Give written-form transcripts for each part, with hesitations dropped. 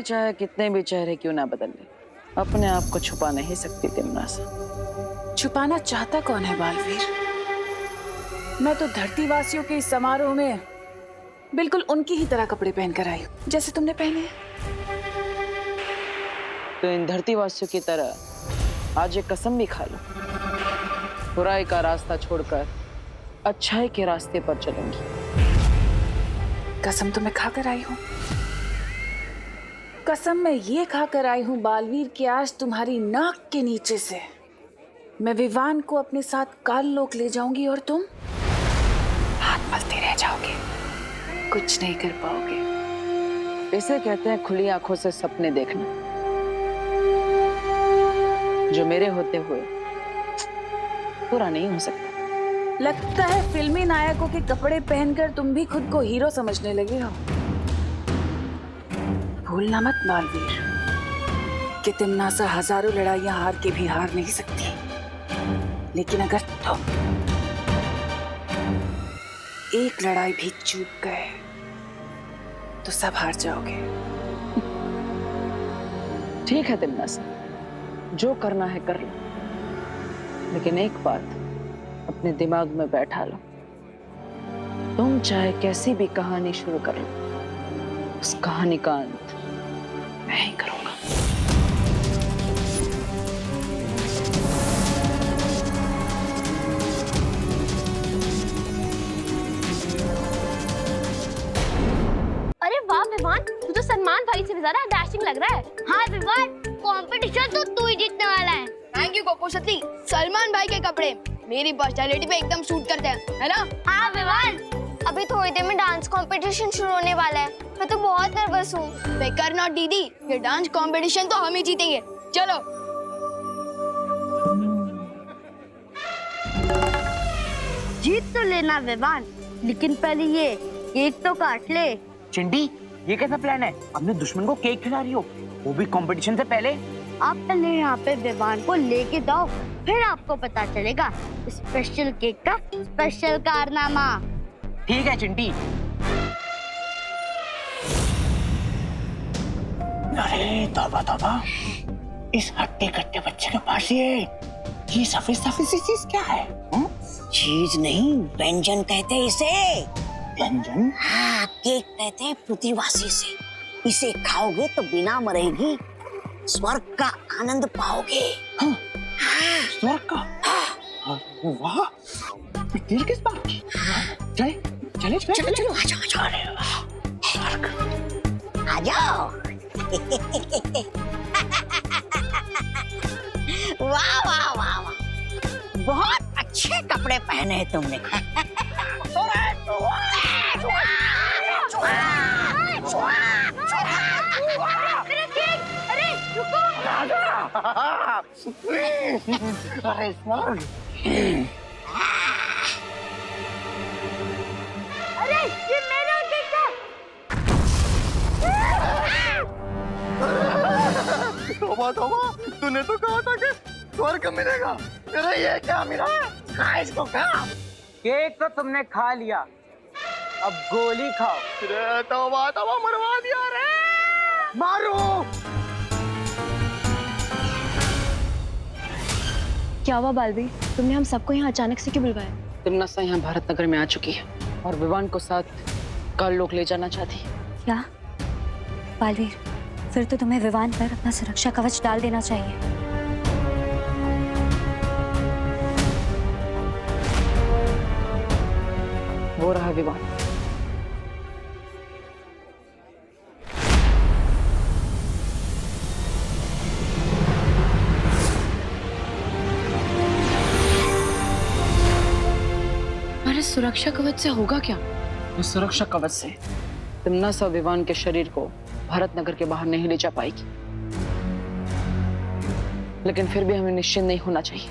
चाहे कितने भी चेहरे क्यों ना बदल ले, अपने आप को छुपा नहीं सकती तिमनासा। छुपाना चाहता कौन है बालवीर? मैं तो धरती वासियों के इस समारोह में बिल्कुल उनकी ही तरह कपड़े पहनकर आई हूँ, जैसे तुमने पहने हैं। तो इन धरती वासियों की तरह आज एक कसम भी खा लो, बुराई का रास्ता छोड़कर अच्छाई के रास्ते पर चलूंगी। कसम तो मैं खाकर आई हूँ। कसम मैं ये खाकर आई हूँ बालवीर कि आज तुम्हारी नाक के नीचे से मैं विवान को अपने साथ काल लोक ले जाऊंगी और तुम हाथ मलते रह जाओगे, कुछ नहीं कर पाओगे। इसे कहते हैं खुली आंखों से सपने देखना, जो मेरे होते हुए पूरा नहीं हो सकता। लगता है फिल्मी नायकों के कपड़े पहनकर तुम भी खुद को हीरो समझने लगे हो। भूलना मत बालवीर कि तिमनासा हजारों लड़ाइयां हार के भी हार नहीं सकती, लेकिन अगर तुम एक लड़ाई भी चूक गए तो सब हार जाओगे। ठीक है तिमनासा, जो करना है कर लो, लेकिन एक बात अपने दिमाग में बैठा लो, तुम चाहे कैसी भी कहानी शुरू कर लो, उस कहानी का अंत मैं ही करूंगा। अरे वाह विवान, तू तो सलमान भाई से भी ज्यादा डैशिंग लग रहा है। हाँ विवान, कंपटीशन तो तू ही जीतने वाला है। थैंक यू कोको सती। सलमान भाई के कपड़े मेरी पर्सनालिटी पे एकदम सूट करते हैं, है ना? हाँ विवान, अभी थोड़ी देर में डांस कंपटीशन शुरू होने वाला है। मैं तो बहुत नर्वस हूँ। बेकर नॉट दीदी, ये डांस कंपटीशन तो हम ही जीतेंगे। चलो। जीत तो लेना विवान, लेकिन पहले ये केक तो काट ले। चिंटी, ये कैसा प्लान है? अपने दुश्मन को केक खिला रही हो, वो भी कंपटीशन से पहले? आप पहले यहाँ पे विवान को लेके जाओ, फिर आपको पता चलेगा स्पेशल केक का स्पेशल कारनामा। ठीक है चिंटी। अरे तौबा तौबा, इस हट्टे कट्टे बच्चे के पास ये सफेद सफेद सी चीज क्या है? चीज नहीं, व्यंजन कहते हैं इसे। व्यंजन? हाँ, केक कहते हैं पृथ्वीवासी से। इसे खाओगे तो बिना मरेगी स्वर्ग का आनंद पाओगे। हाँ, हाँ, स्वर्ग का? हाँ, वाह, फिर किस बात की? चले चले चले चलो चलो, आ जाओ आ जाओ। अरे वाह, स्वर्ग। आ जाओ। वाह वाह वाह वाह, बहुत अच्छे कपड़े पहने हैं तुमने। अरे रुको। अरे स्वर्ग। अरे ये मेरा केक था। तौबा तौबा, तूने तो कहा था कि स्वर्ग मिलेगा, अरे ये क्या मिला? खा इसको, खा। केक तो तुमने खा लिया, अब गोली खाओ। अरे तौबा तौबा, मरवा दिया रे। मारो। क्या हुआ बालवीर, तुमने हम सबको यहाँ अचानक से क्यों बुलवाया? तिमनासा यहाँ भारत नगर में आ चुकी है और विवान को साथ काल लोक ले जाना चाहती है। क्या बालवीर, फिर तो तुम्हें विवान पर अपना सुरक्षा कवच डाल देना चाहिए। वो रहा विवान। हमारे सुरक्षा कवच से होगा क्या? उस सुरक्षा कवच से तिमनासा विवान के शरीर को भारत नगर के बाहर नहीं ले जा पाएगी, लेकिन फिर भी हमें निश्चिंत नहीं होना चाहिए।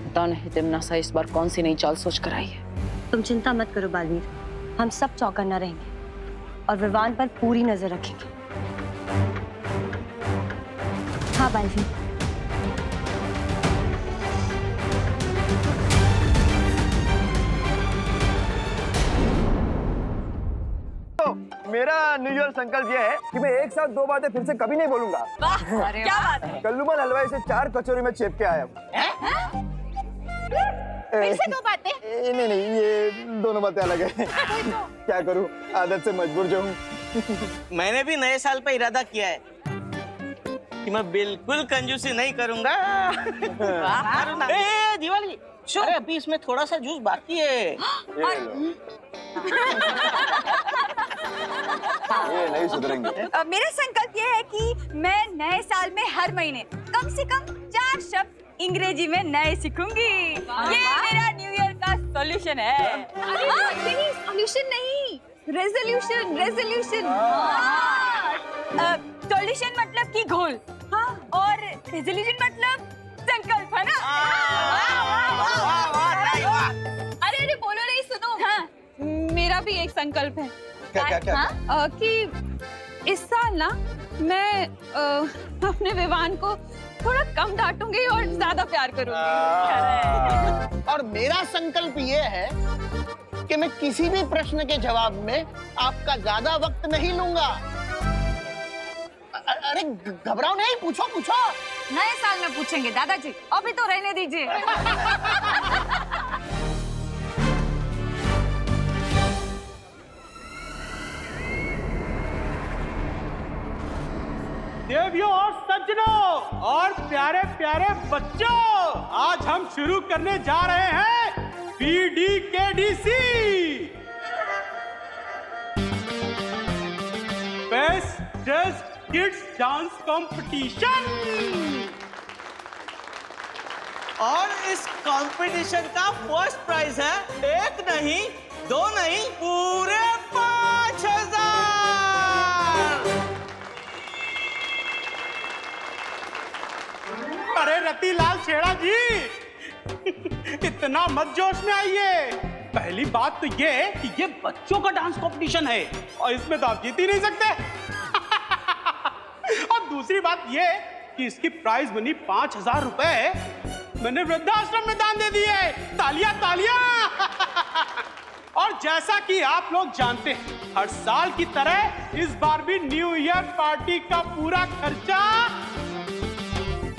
पता नहीं तिमनासा इस बार कौन सी नई चाल सोच कर आई है। तुम चिंता मत करो बालवीर, हम सब चौकन्ना रहेंगे और विवान पर पूरी नजर रखेंगे। हाँ बालवीर। मेरा न्यू ईयर संकल्प ये है कि मैं एक साथ 2 बातें फिर से कभी नहीं बोलूंगा। क्या बात है? कल्लूमल हलवाई से 4 कचौरी में चेप के आया हूँ। फिर से 2 बातें? नहीं, ये दोनों बातें अलग है। क्या करूँ, आदत से मजबूर जो हूँ। मैंने भी नए साल पे इरादा किया है कि मैं बिल्कुल कंजूसी नहीं करूंगा। ए दिवाली, अरे अभी इसमें थोड़ा सा जूस बाकी है। ये नहीं सुधरेंगे। मेरा संकल्प ये है कि मैं नए साल में हर महीने कम से कम 4 शब्द अंग्रेजी में नए सीखूंगी। ये मेरा न्यू ईयर का सॉल्यूशन है। सॉल्यूशन नहीं, रेजोल्यूशन। सॉल्यूशन मतलब कि गोल, और रेजोल्यूशन मतलब संकल्प, है ना? अरे बोलो नहीं, सुनो। हाँ, मेरा भी एक संकल्प है। क्या? कि इस साल ना मैं अपने विवान को थोड़ा कम डांटूंगी और ज्यादा प्यार करूंगी। और मेरा संकल्प ये है कि मैं किसी भी प्रश्न के जवाब में आपका ज्यादा वक्त नहीं लूंगा। अरे घबराओ नहीं, पूछो। नए साल में पूछेंगे दादाजी, अभी तो रहने दीजिए। देवियों और सज्जनों और प्यारे प्यारे बच्चों, आज हम शुरू करने जा रहे हैं PDKDC best dressed kids dance competition. और इस कंपटीशन का फर्स्ट प्राइज है 1 नहीं, 2 नहीं, पूरे 5000। अरे रतीलाल छेड़ा जी, इतना मत जोश में आइए। पहली बात तो ये कि ये बच्चों का डांस कंपटीशन है और इसमें तो आप जीत ही नहीं सकते। और दूसरी बात ये कि इसकी प्राइज मनी 5000 रुपए मैंने वृद्धाश्रम में दान दे दिए। तालियां तालियां। और जैसा कि आप लोग जानते हैं, हर साल की तरह इस बार भी न्यू ईयर पार्टी का पूरा खर्चा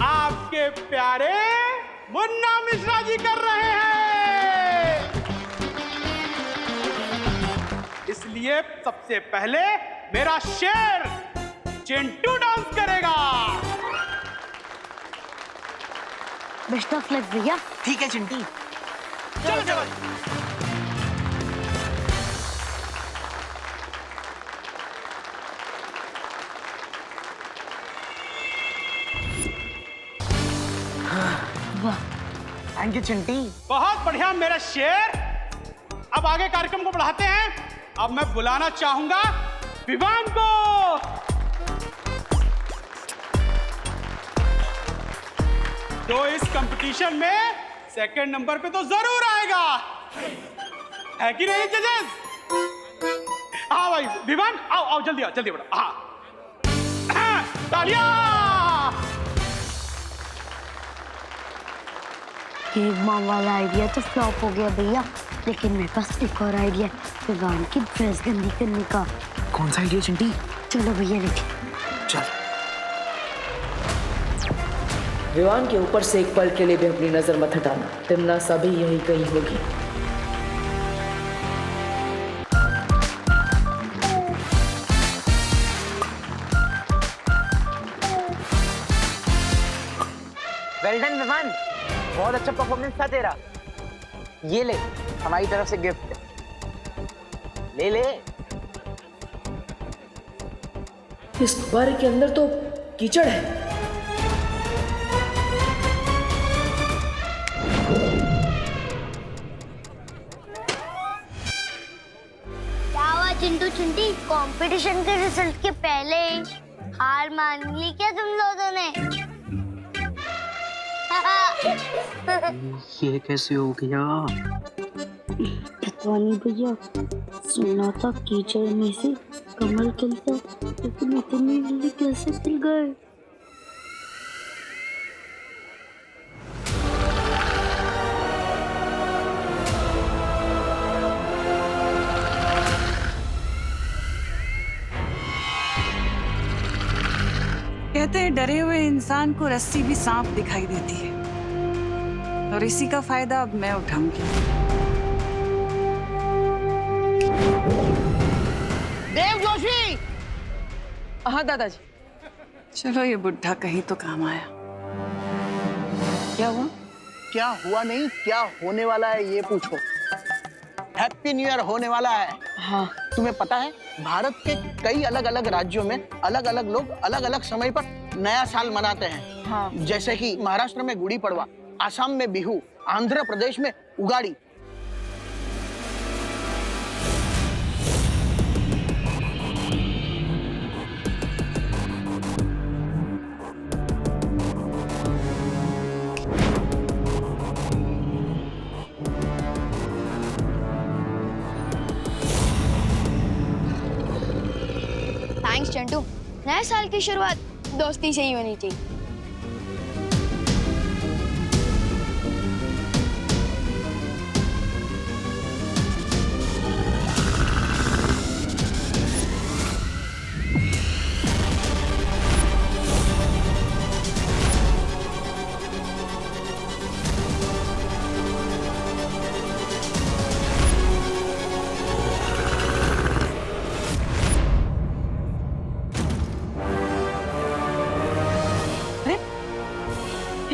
आपके प्यारे मुन्ना मिश्रा जी कर रहे हैं। इसलिए सबसे पहले मेरा शेर चिंटू डांस करेगा। बेस्ट ऑफ लक भैया। ठीक है चिंटी, चलो। Thank you Chinti. बहुत बढ़िया मेरा शेर। अब आगे कार्यक्रम को बढ़ाते हैं। अब मैं बुलाना चाहूंगा विवान को। तो इस कंपटीशन में सेकंड नंबर पे तो जरूर आएगा, है कि नहीं जजेस? हाँ भाई विवान, आओ जल्दी आओ, जल्दी बढ़ो। हाँ, तालियां। केक बॉम वाला आइडिया तो फ्लॉप हो गया भैया, लेकिन मेरे पास एक और आइडिया है विवान की ड्रेस गंदी करने का। कौन सा आइडिया चिंटी? चलो भैया लेके चल। विवान के ऊपर से एक पल के लिए भी अपनी नजर मत हटाना। तिमनासा भी यही कहीं होगी। वेल डन विवान, बहुत अच्छा परफॉर्मेंस था तेरा। ये ले हमारी तरफ से गिफ्ट, ले। इस गुब्बारे के अंदर तो कीचड़ है। क्या हुआ चिंटू चिंटी, कंपटीशन के रिजल्ट के पहले ही हार मान ली क्या तुम लोगों ने? ये कैसे हो गया? पता नहीं भैया, सुना था कीचड़ में से कमल खिलता, लेकिन इतनी जल्दी कैसे खिल गए? कहते हैं डरे हुए इंसान को रस्सी भी सांप दिखाई देती है, और इसी का फायदा अब मैं उठाऊंगी। देव जोशी। हाँ दादाजी। चलो ये बुढ़ा कहीं तो काम आया। क्या हुआ? क्या हुआ नहीं, क्या होने वाला है ये पूछो। हैप्पी न्यू ईयर होने वाला है। हाँ। तुम्हें पता है भारत के कई अलग अलग राज्यों में अलग अलग लोग अलग अलग समय पर नया साल मनाते हैं। हाँ। जैसे कि महाराष्ट्र में गुड़ी पड़वा, आसाम में बिहू, आंध्र प्रदेश में उगाड़ी। थैंक्स चंटू। नए साल की शुरुआत दोस्ती से ही होनी चाहिए।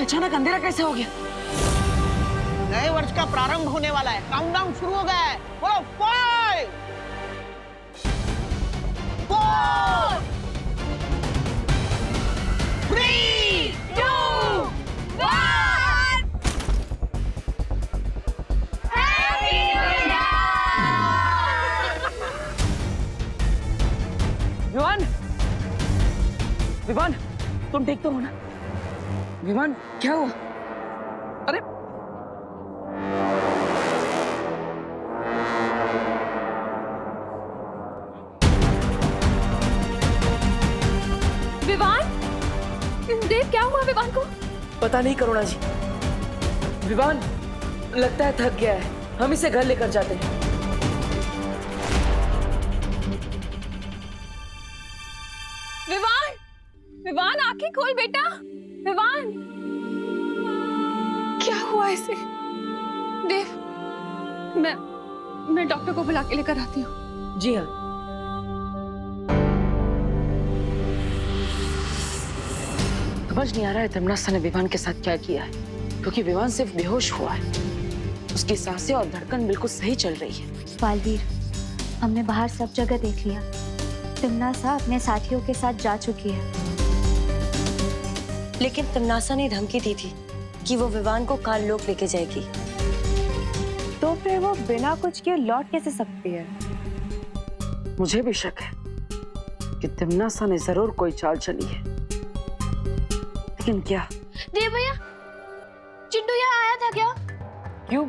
अचानक अंधेरा कैसे हो गया? नए वर्ष का प्रारंभ होने वाला है। काउंटडाउन शुरू हो गया है। बोलो 5 4 3 2 1। हैप्पी न्यू विवान, विवान, तुम ठीक तो हो ना? विवान, क्या हुआ? अरे विवान, देव क्या हुआ विवान को? पता नहीं करुणा जी। विवान लगता है थक गया है, हम इसे घर लेकर जाते हैं। विवान, विवान आंखें खोल बेटा। विवान, क्या हुआ इसे? देव, मैं डॉक्टर को बुला के लेकर आती हूँ। जी हाँ। समझ नहीं आ रहा है तिम्नासा ने विवान के साथ क्या किया है, क्योंकि विवान सिर्फ बेहोश हुआ है। उसकी सांसें और धड़कन बिल्कुल सही चल रही है। बालवीर, हमने बाहर सब जगह देख लिया। तिम्नासा अपने साथियों के साथ जा चुकी है। लेकिन तिम्नासा ने धमकी दी थी कि वो विवान को काललोक लेके जाएगी। तो फिर वो बिना कुछ किए लौट कैसे सकती है? मुझे भी शक है कि तिम्नासा ने जरूर कोई चाल चली है, लेकिन क्या? देव भैया, चिंटू यहाँ आया था क्या? क्यों?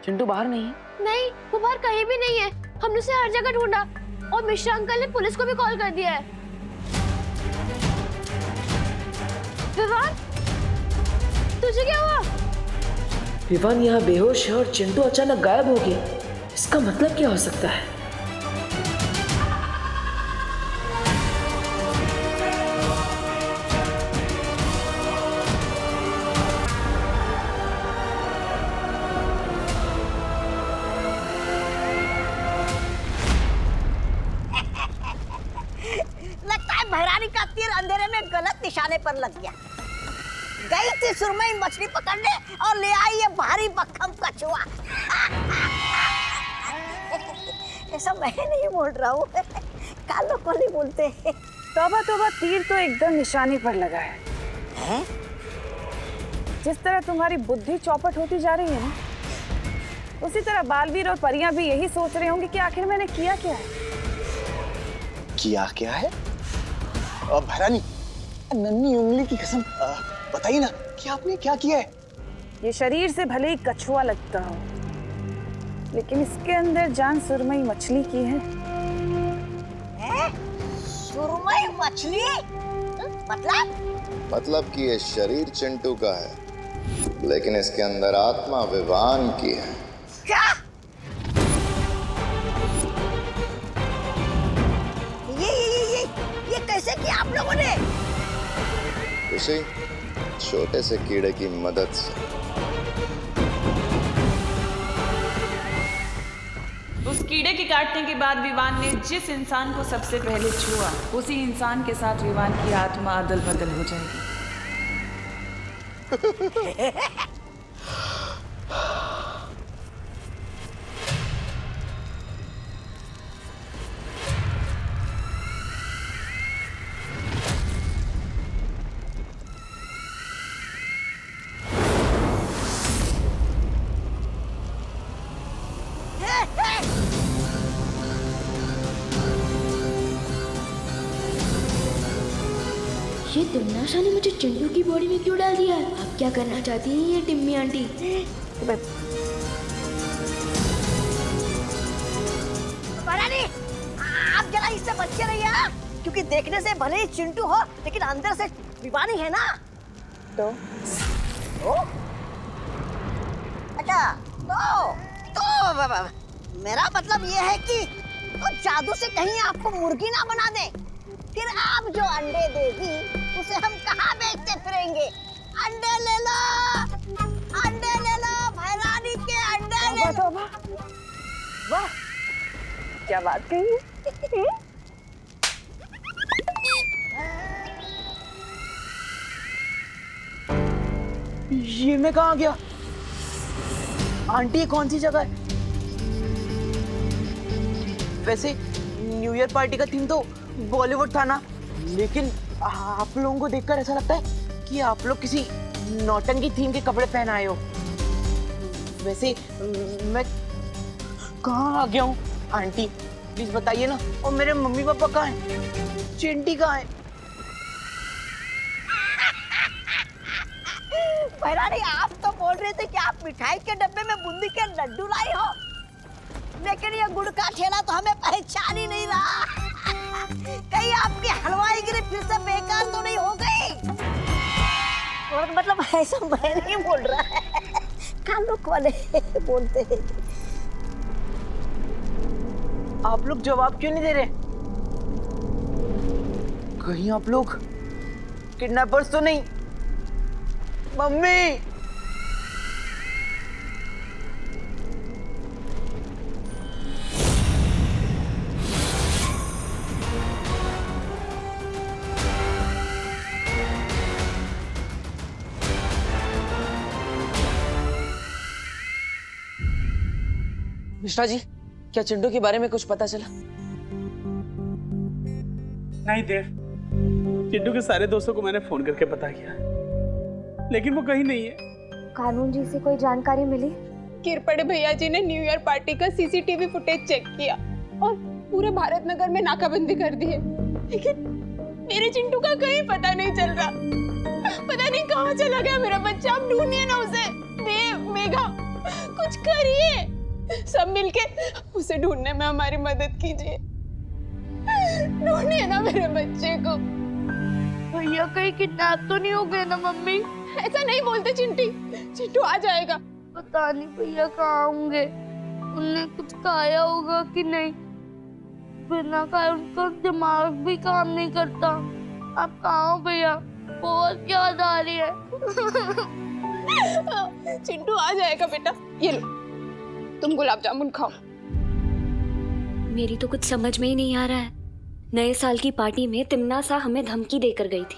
चिंटू बाहर नहीं है? नहीं, वो बाहर कहीं भी नहीं है। हमने उसे हर जगह ढूंढा और मिश्रा अंकल ने पुलिस को भी कॉल कर दिया है। विवान, तुझे क्या हुआ? विवान यहाँ बेहोश है और चिंटू अचानक गायब हो गया। इसका मतलब क्या हो सकता है? लगता है भैरानी का तीर अंधेरे में गलत निशाने पर लग गया। गई थी सुरमई मछली पकड़ने और ले आई ये भारी भक्कम कछुआ। ऐसा मैं नहीं बोल रहा हूँ, कालो कोली बोलते हैं। तोबा तोबा, तीर तो एकदम निशाने पर लगा है। जिस तरह तुम्हारी बुद्धि चौपट होती जा रही है ना, उसी तरह बालवीर और परियां भी यही सोच रहे होंगे कि आखिर मैंने किया क्या है। किया क्या है? भैरानी, नन्ही उंगली की कसम बताइए ना कि आपने क्या किया है? ये शरीर से भले ही कछुआ लगता हो, लेकिन इसके अंदर जान सुरमई मछली की है। सुरमई मछली? मतलब कि ये शरीर चिंटू का है, लेकिन इसके अंदर आत्मा विवान की है। क्या? ये कैसे किया आप लोगों ने? उसी छोटे से कीड़े की मदद से। उस कीड़े के काटने के बाद विवान ने जिस इंसान को सबसे पहले छुआ, उसी इंसान के साथ विवान की आत्मा अदल बदल हो जाएगी। ये तिमनाशा ने मुझे चिंटू की बॉडी में क्यों डाल दिया है? अब क्या करना चाहती हैं ये टिम्मी आंटी? महारानी, आप जरा इससे बच के रहिए, क्योंकि देखने से भले ही चिंटू हो लेकिन अंदर से विवानी है ना। तो अच्छा, तो मेरा मतलब ये है कि तो जादू से कहीं आपको मुर्गी ना बना दे, फिर आप जो अंडे देगी उसे हम कहाँ बेचते फिरेंगे? अंडे ले लो, भैरानी के अंडे ले लो। वाह, क्या बात कही। ये मैं कहाँ गया? आंटी ये कौन सी जगह है? वैसे न्यू ईयर पार्टी का थीम तो बॉलीवुड था ना, लेकिन आप लोगों को देखकर ऐसा लगता है कि आप लोग किसी नौटंकी थीम के कपड़े पहन आए हो। वैसे मैं कहाँ आ गया हूँ? आंटी प्लीज बताइए ना। और मेरे मम्मी पापा कहाँ हैं? चिंटी कहाँ है? भैरानी, आप तो बोल रहे थे कि आप मिठाई के डब्बे में बूंदी के लड्डू लाई हो, लेकिन ये गुड़ का ठेला तो हमें पहचान ही नहीं रहा। कहीं आपकी हलवाई गिरी फिर से बेकार तो नहीं हो गई? और मतलब ऐसा मैं नहीं बोल रहा है, कानून वाले बोलते हैं। आप लोग जवाब क्यों नहीं दे रहे? कहीं आप लोग किडनैपर्स तो नहीं? मम्मी, मिश्रा जी, क्या चिंटू के बारे में कुछ पता चला? नहीं देव, चिंटू के सारे दोस्तों को मैंने फोन करके पता किया, लेकिन वो कहीं नहीं है। कानून जी से कोई जानकारी मिली? किरपड़े भैया जी ने न्यू ईयर पार्टी का सीसीटीवी फुटेज चेक किया और पूरे भारत नगर में नाकाबंदी कर दी है, लेकिन मेरे चिंटू का कहीं पता नहीं चल रहा। पता नहीं कहाँ चला गया मेरा बच्चा। आप ढूंढिए ना उसे। देव, मेघा, कुछ करिए, सब मिलके उसे ढूंढने में हमारी मदद कीजिए। ढूंढिए ना मेरे बच्चे को। भैया कहीं किडनैप तो नहीं हो गए ना मम्मी? ऐसा नहीं बोलते चिंटी, चिंटू आ जाएगा। पता नहीं भैया कहाँ होंगे, उन्हें कुछ खाया होगा कि नहीं। बिना खाए उनका दिमाग भी काम नहीं करता। आप कहाँ हो भैया? बहुत याद आ रही है। चिंटू आ जाएगा बेटा। ये लो, तुम गुलाब जामुन खाओ। मेरी तो कुछ समझ में ही नहीं आ रहा है। नए साल की पार्टी में तिमनासा हमें धमकी देकर गई थी,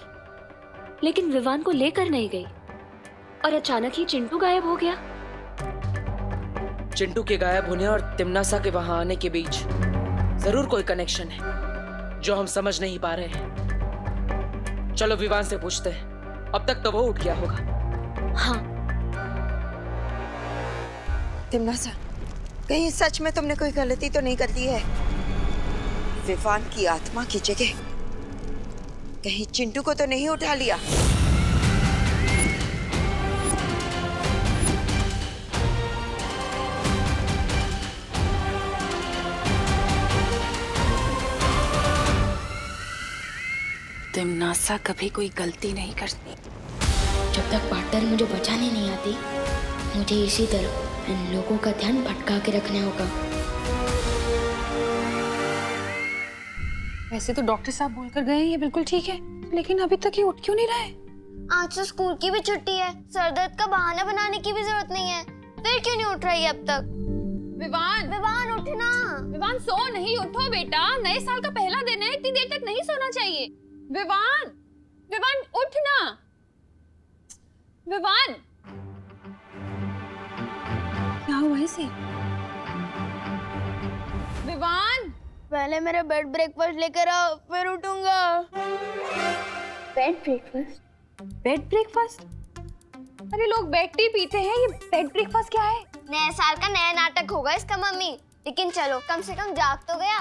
लेकिन विवान को लेकर नहीं गई, और अचानक ही चिंटू गायब हो गया। चिंटू के गायब होने और तिमनासा के वहां आने के बीच जरूर कोई कनेक्शन है जो हम समझ नहीं पा रहे हैं। चलो विवान से पूछते हैं, अब तक तो वो उठ गया होगा। हाँ। तिमनासा, कहीं सच में तुमने कोई गलती तो नहीं कर दी है? विवान की आत्मा की जगह कहीं चिंटू को तो नहीं उठा लिया? तिमनासा कभी कोई गलती नहीं करती। जब तक पार्टनर मुझे बचाने नहीं आती, मुझे इसी तरह इन लोगों का ध्यान भटका के रखना होगा। वैसे तो डॉक्टर साहब बोलकर गए हैं ये बिल्कुल ठीक है, लेकिन अभी तक ये उठ क्यों नहीं रहा है? आज तो स्कूल की भी छुट्टी है, सर दर्द का बहाना बनाने की भी जरूरत नहीं है। फिर क्यों नहीं उठ रही है अब तक? विवान, विवान उठना। विवान सो नहीं, उठो बेटा, नए साल का पहला दिन है, इतनी देर तक नहीं सोना चाहिए। विवान, विवान उठना। विवान, क्या हुआ इसे? विवान, पहले मेरा बेड ब्रेकफास्ट लेकर आओ, फिर उठूंगा। Bed breakfast? Bed breakfast? अरे लोग बेड टी पीते हैं, ये बेड ब्रेकफास्ट क्या है? नए साल का नया नाटक होगा इसका मम्मी। लेकिन चलो, कम से कम जाग तो गया।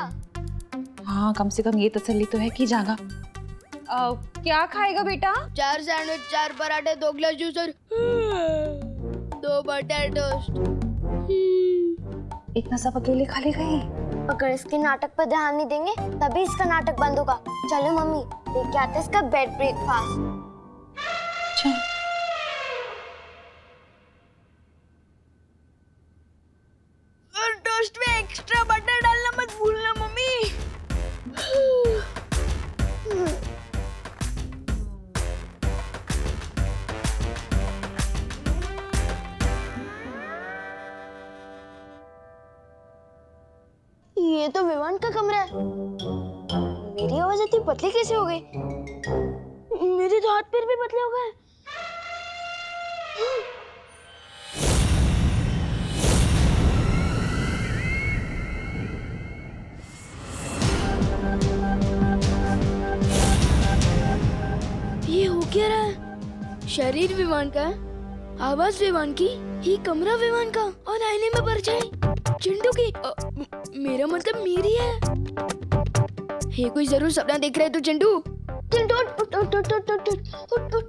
हाँ, कम से कम ये तसल्ली तो है कि जागा। क्या खाएगा बेटा? 4 सैंडविच, 4 पराठे, 2 ग्लास जूस और 2 बटर टोस्ट। इतना सब अकेले खा लेगा ये? अगर इसके नाटक पर ध्यान नहीं देंगे तभी इसका नाटक बंद होगा। चलो मम्मी, लेके आते हैं इसका बेड ब्रेकफास्ट। चल। और टोस्ट में एक्स्ट्रा बटर डालना मत भूलना मम्मी। ये तो विवान का कमरा है। मेरी आवाज इतनी पतली कैसे हो गई? मेरे तो हाथ पैर भी पतले हो गए। ये हो क्या रहा है? शरीर विवान का है, आवाज विवान की, ये कमरा विवान का, और आईने में परछाई चिंटू की। मेरा मतलब मेरी है। ये कोई जरूर सपना देख रहा है तू चिंटू। चिंटू उठ उठ उठ उठ उठ उठ उठ उठ।